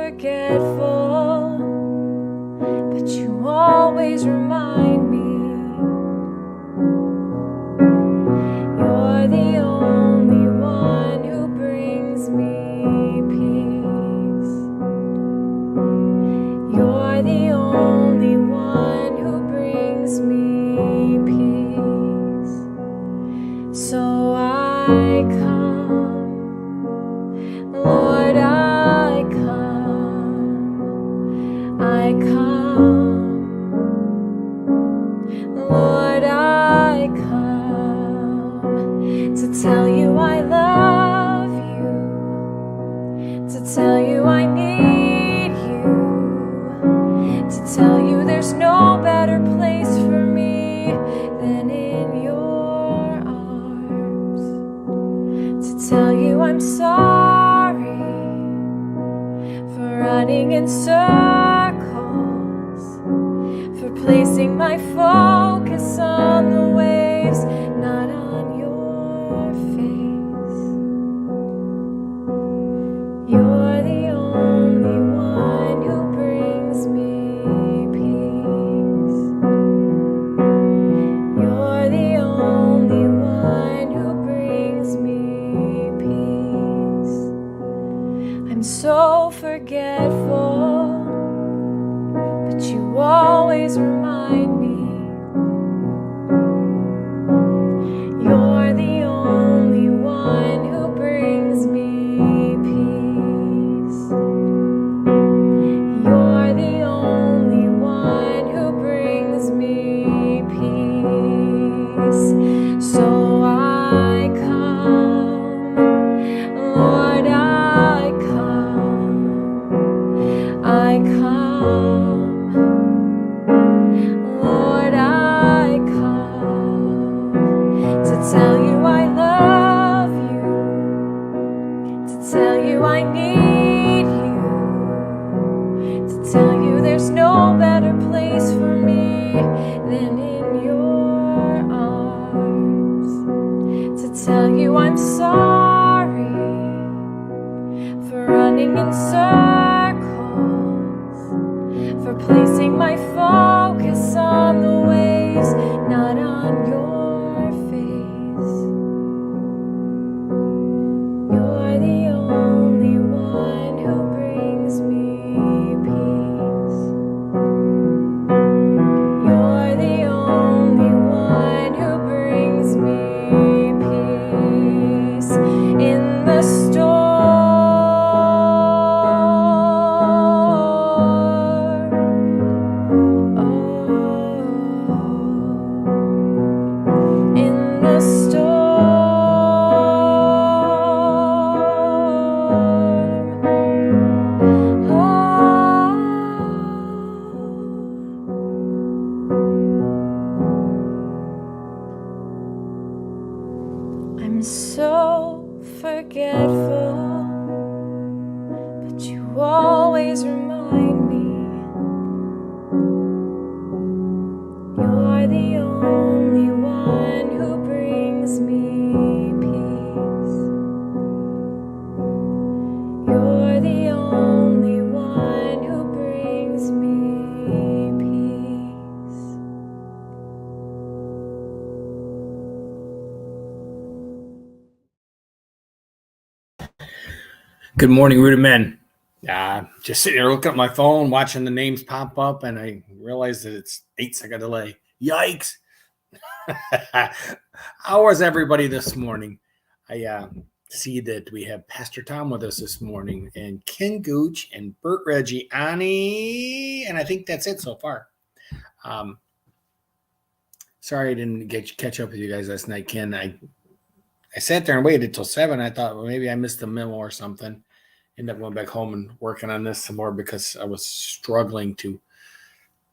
forgetful, but you always remind me. You're the only one who brings me peace. You're the only one who brings me peace. So I come, Lord, I come, I come, Lord, I come to tell you I love you, to tell you I need you, to tell you there's no better place for me than in your arms, to tell you I'm sorry for running in circles, for placing my focus on the waves, not on your face. You're the only one who brings me peace. You're the only one who brings me peace. I'm so forgetful, but you always remind me. You're the only one who brings me peace. You're the only one who brings me peace. So I come, Lord, I come, I come, Lord, I come to tell you I love you, to tell you I need you, to tell you there's no better place for me than in your arms, to tell you I'm sorry for running in circles, for placing my focus on the waves, not on your face. You're the only one who brings me peace. You're the only one who brings me peace in the storm. In the storm. I'm so forgetful, but you always remind me. You're the only one who brings me peace. You're the only one who brings me peace. Good morning, Rooted Men. Just sitting here looking at my phone, watching the names pop up, and I realized that it's 8-second delay. Yikes! How was everybody this morning? I see that we have Pastor Tom with us this morning, and Ken Gooch and Bert Reggiani, and I think that's it so far. Sorry I didn't catch up with you guys last night, Ken. I sat there and waited till 7. I thought, well, maybe I missed a memo or something. Ended up going back home and working on this some more because I was struggling to.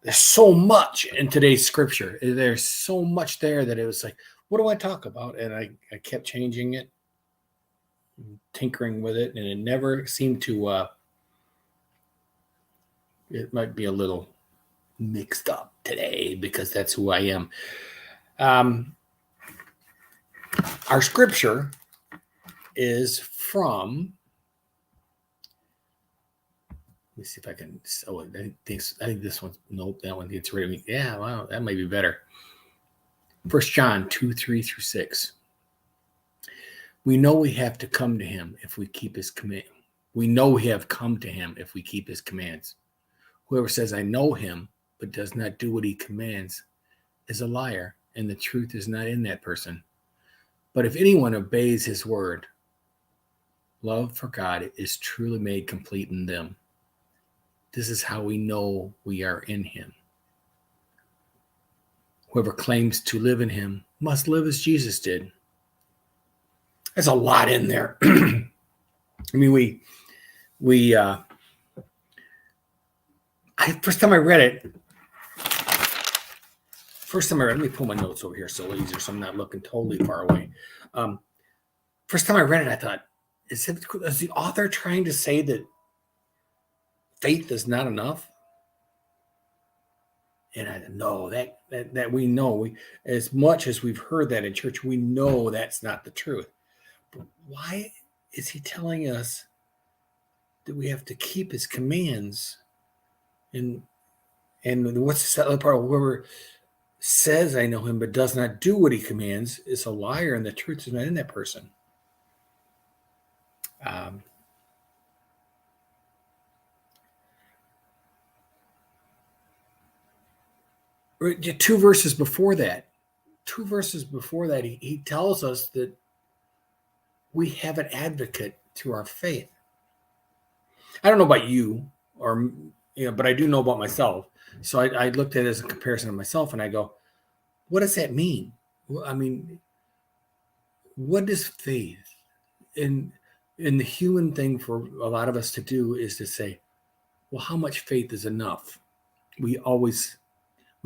There's so much in today's scripture. There's so much there that it was like, what do I talk about? And I kept changing it, tinkering with it, and it never seemed to. It might be a little mixed up today because that's who I am. Our scripture is from Let me see if I can. Oh, I think this one. Nope, that one gets rid of me. Yeah, wow, that might be better. 1 John 2:3-6. We know we have to come to him if we keep his command. We know we have come to him if we keep his commands. Whoever says, I know him, but does not do what he commands is a liar, and the truth is not in that person. But if anyone obeys his word, love for God is truly made complete in them. This is how we know we are in him. Whoever claims to live in him must live as Jesus did. There's a lot in there. I mean, first time I read it, let me pull my notes over here so easier so I'm not looking totally far away. First time I read it, I thought, is the author trying to say that faith is not enough? And I know that we know, as much as we've heard that in church, we know that's not the truth. But why is he telling us that we have to keep his commands? And what's the other part? Whoever says I know him but does not do what he commands is a liar, and the truth is not in that person. Two verses before that, he tells us that we have an advocate through our faith. I don't know about you, but I do know about myself. So I looked at it as a comparison of myself, and I go, what does that mean? I mean, what is faith? And the human thing for a lot of us to do is to say, well, how much faith is enough? We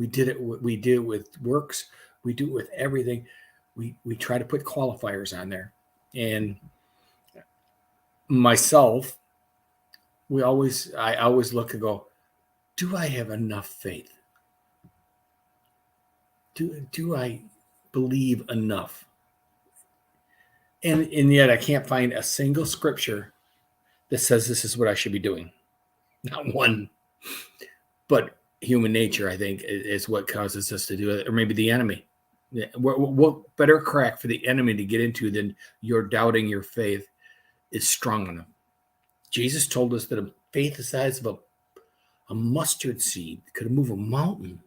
did it with works. We do it with everything. We try to put qualifiers on there. And myself, I always look and go, do I have enough faith? Do I believe enough? And yet I can't find a single scripture that says this is what I should be doing. Not one. But human nature, I think, is what causes us to do it, or maybe the enemy. What better crack for the enemy to get into than you're doubting your faith is strong enough? Jesus told us that a faith the size of a mustard seed could move a mountain.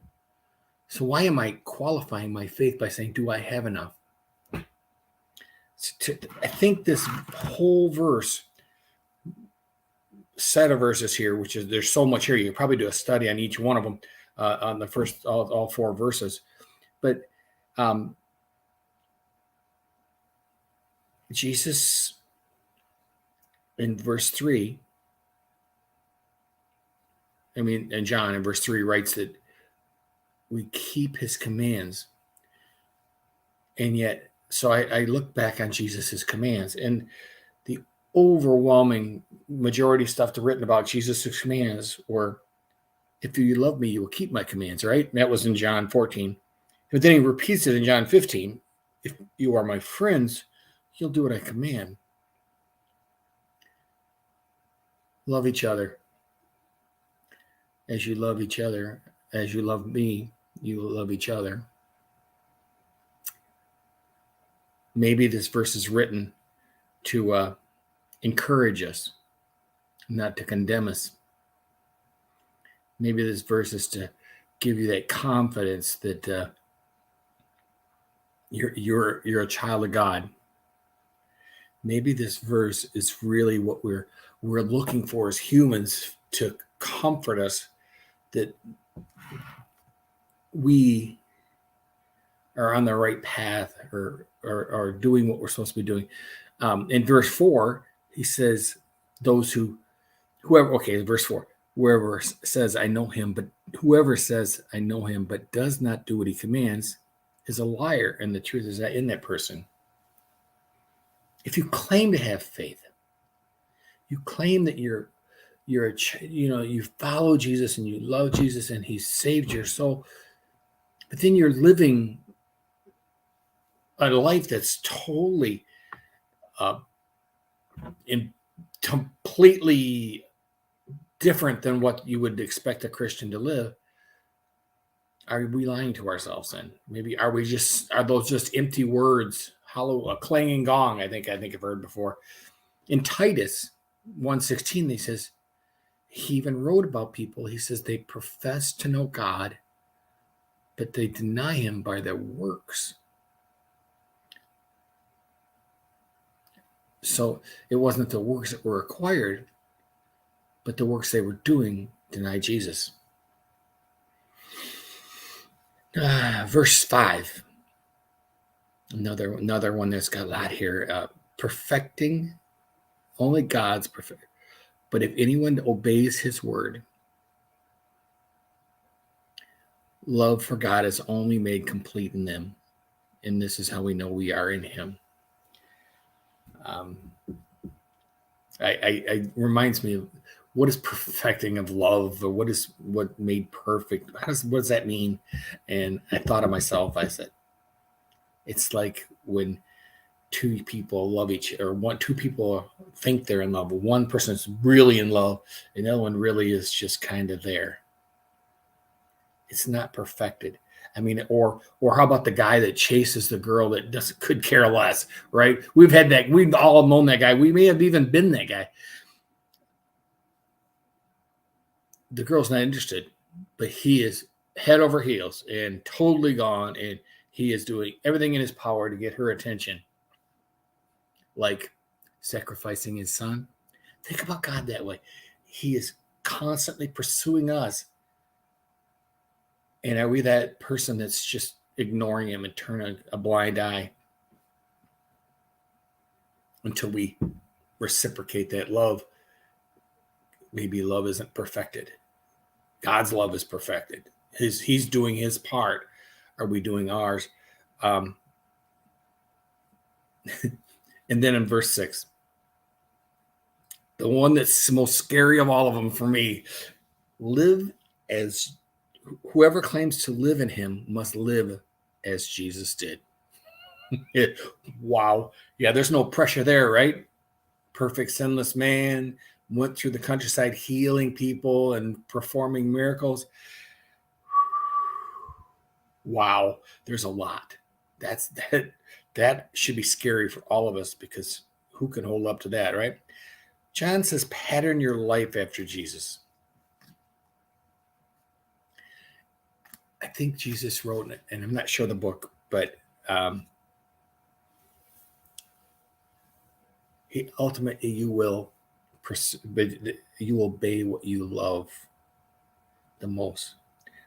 So why am I qualifying my faith by saying, do I have enough? I think this whole set of verses here, which is, there's so much here, you could probably do a study on each one of them, on the first all four verses. But Jesus in verse 3, and John in verse 3 writes that we keep his commands. And yet, so I look back on Jesus's commands, and the overwhelming majority of stuff written about Jesus' commands were, if you love me, you will keep my commands, right? And that was in John 14. But then he repeats it in John 15. If you are my friends, you'll do what I command. Love each other. As you love each other, as you love me, you will love each other. Maybe this verse is written to encourage us, not to condemn us. Maybe this verse is to give you that confidence that you're a child of God. Maybe this verse is really what we're looking for as humans, to comfort us that we are on the right path, or doing what we're supposed to be doing. In verse 4, he says, verse 4, whoever says I know him, but does not do what he commands is a liar, and the truth is not in that person. If you claim to have faith, you claim that you follow Jesus and you love Jesus and he saved your soul, but then you're living a life that's totally completely different than what you would expect a Christian to live, are we lying to ourselves then? Maybe are those just empty words, hollow, a clanging gong? I think I've heard before. In Titus 1:16, he says, he even wrote about people. He says they profess to know God, but they deny him by their works. So it wasn't the works that were required, but the works they were doing denied Jesus. Verse 5. Another one that's got a lot here. Perfecting, only God's perfect. But if anyone obeys his word, love for God is only made complete in them. And this is how we know we are in him. I reminds me of what is perfecting of love, or what made perfect? What does that mean? And I thought of myself, I said, it's like when two people love each other, or two people think they're in love, but one person is really in love and the other one really is just kind of there. It's not perfected. I mean, or how about the guy that chases the girl that could care less, right? We've had that. We've all known that guy. We may have even been that guy. The girl's not interested, but he is head over heels and totally gone, and he is doing everything in his power to get her attention, like sacrificing his son. Think about God that way. He is constantly pursuing us. And are we that person that's just ignoring him and turning a blind eye until we reciprocate that love? Maybe love isn't perfected. God's love is perfected. He's doing his part. Are we doing ours? And then in verse 6, the one that's most scary of all of them for me, whoever claims to live in him must live as Jesus did. Wow. Yeah, there's no pressure there, right? Perfect, sinless man, went through the countryside healing people and performing miracles. Wow, there's a lot. That should be scary for all of us, because who can hold up to that, right? John says, pattern your life after Jesus. I think Jesus wrote it, and I'm not sure the book, but ultimately you will obey what you love the most.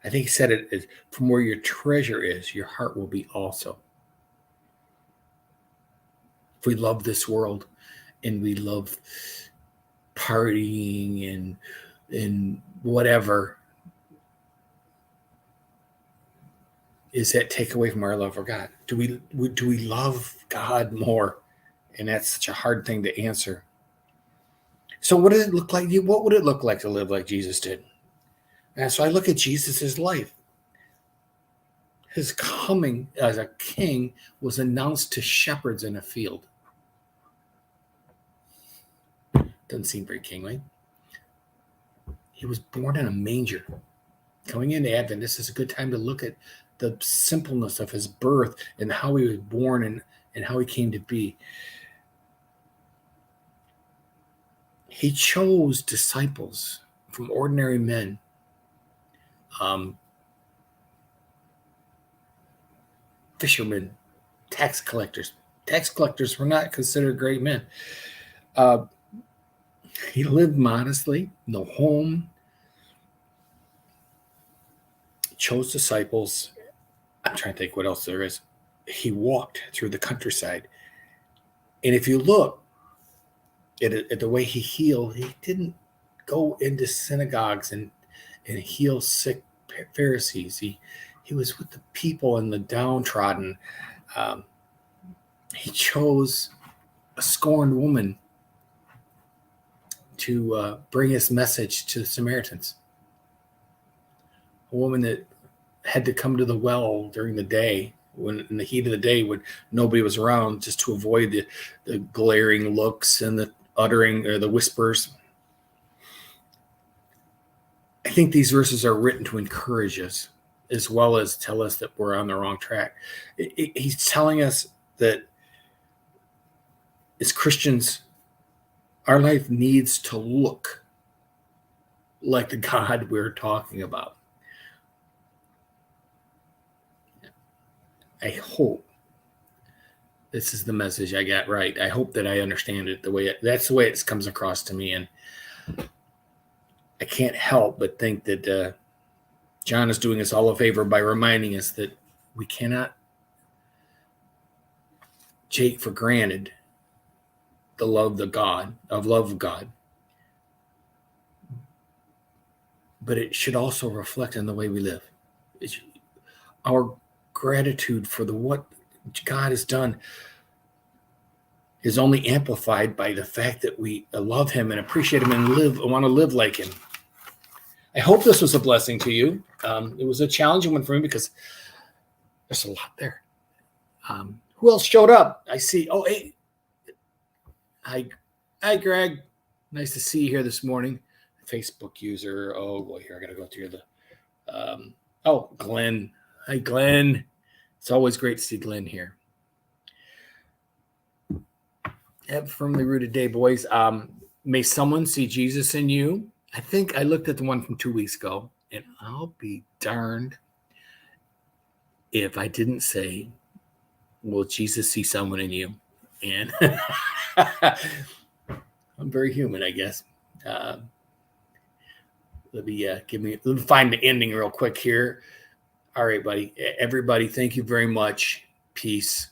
I think he said it is, from where your treasure is, your heart will be also. If we love this world and we love partying and whatever, is that take away from our love for God? Do we love God more? And that's such a hard thing to answer. So what does it look like? What would it look like to live like Jesus did? And so I look at Jesus' life. His coming as a king was announced to shepherds in a field. Doesn't seem very kingly. He was born in a manger. Coming into Advent, this is a good time to look at the simpleness of his birth and how he was born and how he came to be. He chose disciples from ordinary men. Fishermen, tax collectors. Tax collectors were not considered great men. He lived modestly, no home. Chose disciples. I'm trying to think what else there is. He walked through the countryside. And if you look at the way he healed, he didn't go into synagogues and heal sick Pharisees. He was with the people and the downtrodden. He chose a scorned woman to bring his message to the Samaritans. A woman that had to come to the well during the day, when in the heat of the day, when nobody was around, just to avoid the glaring looks and the uttering or the whispers. think these verses are written to encourage us as well as tell us that we're on the wrong track. He's telling us that as Christians, our life needs to look like the God we're talking about. I hope this is the message I got right. I hope that I understand it that's the way it comes across to me. And I can't help but think that John is doing us all a favor by reminding us that we cannot take for granted the love of God, but it should also reflect on the way we live. Our gratitude for what God has done is only amplified by the fact that we love him and appreciate him and want to live like him. I hope this was a blessing to you. It was a challenging one for me because there's a lot there. Who else showed up? I see. Oh, hey. Hi, Greg. Nice to see you here this morning. Facebook user. Oh, boy, here I got to go through the. Glenn. Hi, Glenn. It's always great to see Glenn here. Have firmly rooted day, boys. May someone see Jesus in you. I think I looked at the one from 2 weeks ago, and I'll be darned if I didn't say, will Jesus see someone in you? And I'm very human, I guess. Let me find the ending real quick here. All right, buddy. Everybody, thank you very much. Peace.